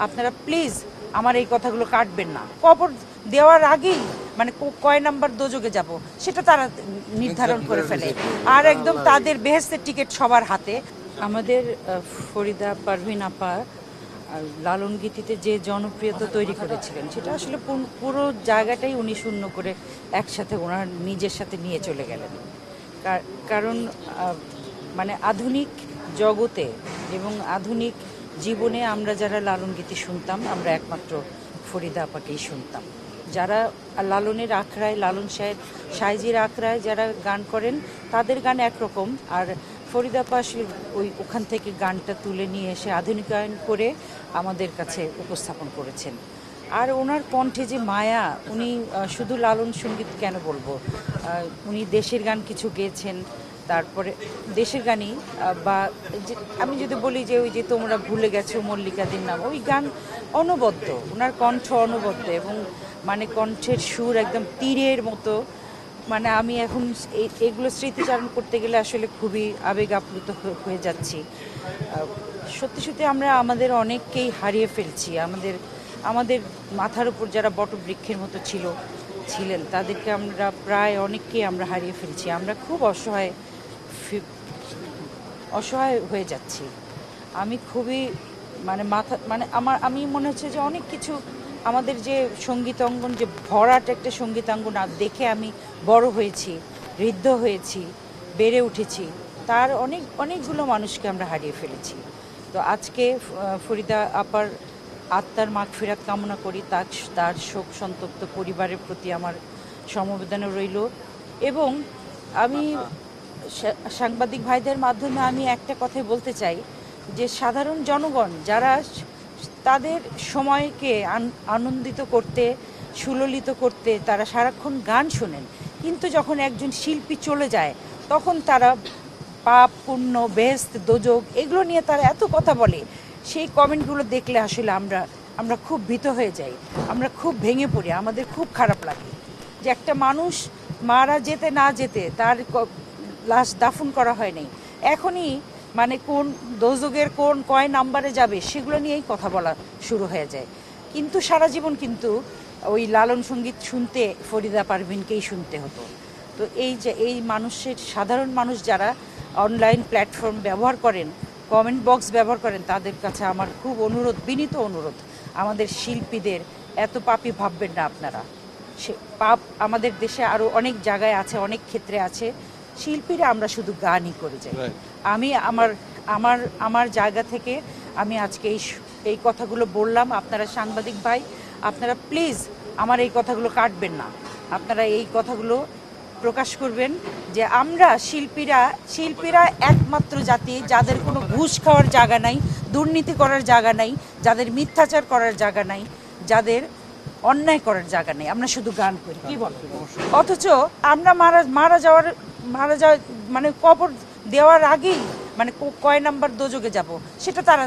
আপনারা প্লিজ আমার এই কথাগুলো কাটবেন না। কবর দেওয়ার আগেই মানে কয় নাম্বার দোজকে যাব সেটা তারা নির্ধারণ করে ফেলে, আর একদম তাদের বেহেস্তের টিকিট সবার হাতে। আমাদের ফরিদা পারভিন আপা লালন গীতিতে যে জনপ্রিয়তা তৈরি করেছিলেন সেটা আসলে পুরো জায়গাটাই উনি শূন্য করে একসাথে ওনার নিজের সাথে নিয়ে চলে গেলেন। কারণ মানে আধুনিক জগতে এবং আধুনিক জীবনে আমরা যারা লালন গীতি শুনতাম আমরা একমাত্র ফরিদা আপাকেই শুনতাম। যারা লালনের আখড়ায়, লালন সাহেজির আখড়ায় যারা গান করেন তাদের গান একরকম, আর ফরিদা আপা ওখান থেকে গানটা তুলে নিয়ে এসে আধুনিকায়ন করে আমাদের কাছে উপস্থাপন করেছেন। আর ওনার কণ্ঠে যে মায়া, উনি শুধু লালন সঙ্গীত কেন বলবো, উনি দেশের গান কিছু গেয়েছেন, তারপরে দেশের গানই বা আমি যদি বলি যে ওই যে তোমরা ভুলে গেছো মল্লিকাদের নাম, ওই গান অনবদ্য, ওনার কণ্ঠ অনবদ্য এবং মানে কণ্ঠের সুর একদম তীরের মতো। মানে আমি এখন এগুলো স্মৃতিচারণ করতে গেলে আসলে খুবই আবেগ আপ্লুত হয়ে যাচ্ছি। সত্যি সত্যি আমরা আমাদের অনেককেই হারিয়ে ফেলছি। আমাদের মাথার উপর যারা বটবৃক্ষের মতো ছিলেন তাদেরকে আমরা প্রায় অনেককেই আমরা হারিয়ে ফেলছি। আমরা খুব অসহায় হয়ে যাচ্ছি। আমি খুবই আমি মনে হচ্ছে যে অনেক কিছু আমাদের যে সঙ্গীতাঙ্গন, যে ভরাট একটা সঙ্গীতাঙ্গন দেখে আমি বড় হয়েছি, ঋদ্ধ হয়েছি, বেড়ে উঠেছি, তার অনেকগুলো মানুষকে আমরা হারিয়ে ফেলেছি। তো আজকে ফরিদা আপার আত্মার মাগফিরাত কামনা করি, তার শোক সন্তপ্ত পরিবারের প্রতি আমার সমবেদনা রইল। এবং আমি সাংবাদিক ভাইদের মাধ্যমে আমি একটা কথাই বলতে চাই যে সাধারণ জনগণ যারা তাদের সময়কে আনন্দিত করতে, সুললিত করতে তারা সারাক্ষণ গান শোনেন, কিন্তু যখন একজন শিল্পী চলে যায় তখন তারা পাপ পুণ্য, বেহেশত, দোজক এগুলো নিয়ে তারা এত কথা বলে। সেই কমেন্টগুলো দেখলে আসলে আমরা খুব ভীত হয়ে যাই, আমরা খুব ভেঙে পড়ি, আমাদের খুব খারাপ লাগে যে একটা মানুষ মারা যেতে না যেতে তার লাশ দাফন করা হয়নি, এখনই মানে কোন দোজকের কয় নাম্বারে যাবে সেগুলো নিয়েই কথা বলা শুরু হয়ে যায়। কিন্তু সারা জীবন কিন্তু ওই লালন সঙ্গীত শুনতে ফরিদা পারভিনকেই শুনতে হতো। তো এই মানুষের, সাধারণ মানুষ যারা অনলাইন প্ল্যাটফর্ম ব্যবহার করেন, কমেন্ট বক্স ব্যবহার করেন, তাদের কাছে আমার খুব অনুরোধ, বিনীত অনুরোধ, আমাদের শিল্পীদের এত পাপী ভাববেন না আপনারা। সে পাপ আমাদের দেশে আরও অনেক জায়গায় আছে, অনেক ক্ষেত্রে আছে। শিল্পীরা আমরা শুধু গানই করে যাই। আমি আমার জায়গা থেকে আমি আজকে এই কথাগুলো বললাম। আপনারা সাংবাদিক ভাই, আপনারা প্লিজ আমার এই কথাগুলো কাটবেন না, আপনারা এই কথাগুলো প্রকাশ করবেন যে আমরা শিল্পীরা একমাত্র জাতি যাদের কোনো ঘুষ খাওয়ার জায়গা নাই, দুর্নীতি করার জায়গা নাই, যাদের মিথ্যাচার করার জায়গা নাই, যাদের অন্যায় করার জায়গা নেই। আমরা শুধু গান করি, কি বল? অথচ আমরা মারা যাওয়ার মানে কবর দেওয়ার আগেই মানে কয় নাম্বার দোজকে যাব সেটা তারা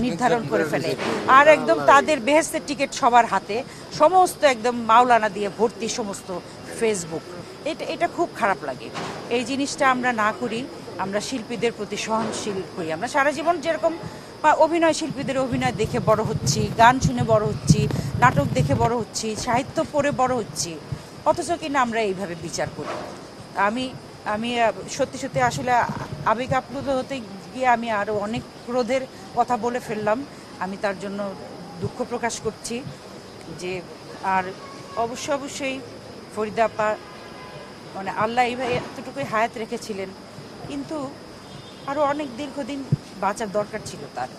নির্ধারণ করে ফেলে, আর একদম তাদের বেহেস্তের টিকিট সবার হাতে, সমস্ত একদম মাওলানা দিয়ে ভর্তি সমস্ত ফেসবুক। এটা খুব খারাপ লাগে। এই জিনিসটা আমরা না করি, আমরা শিল্পীদের প্রতি সহনশীল করি। আমরা সারা জীবন যেরকম অভিনয় শিল্পীদের অভিনয় দেখে বড় হচ্ছি, গান শুনে বড় হচ্ছি, নাটক দেখে বড় হচ্ছি, সাহিত্য পড়ে বড় হচ্ছি, অথচ কিনা আমরা এইভাবে বিচার করি। আমি সত্যি সত্যি আসলে আবেগ আপ্লুত হতে গিয়ে আমি আরও অনেক ক্রোধের কথা বলে ফেললাম। আমি তার জন্য দুঃখ প্রকাশ করছি। যে আর অবশ্যই ফরিদা আপা মানে আল্লাহ এইভাবে এতটুকুই হায়াত রেখেছিলেন, কিন্তু আরও অনেক দীর্ঘদিন বাঁচার দরকার ছিল তার,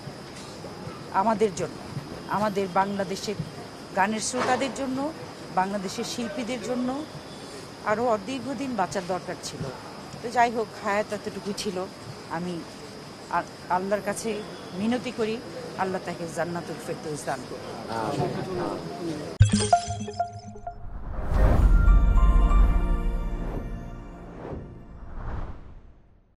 আমাদের জন্য, আমাদের বাংলাদেশের গানের শ্রোতাদের জন্য, বাংলাদেশের শিল্পীদের জন্য আরও দীর্ঘদিন বাঁচার দরকার ছিল। তো যাই হোক, হায়াত এতটুকু ছিল। আমি আল্লাহর কাছে মিনতি করি, আল্লাহ তাকে জান্নাতুল ফেরদৌস দান করুন।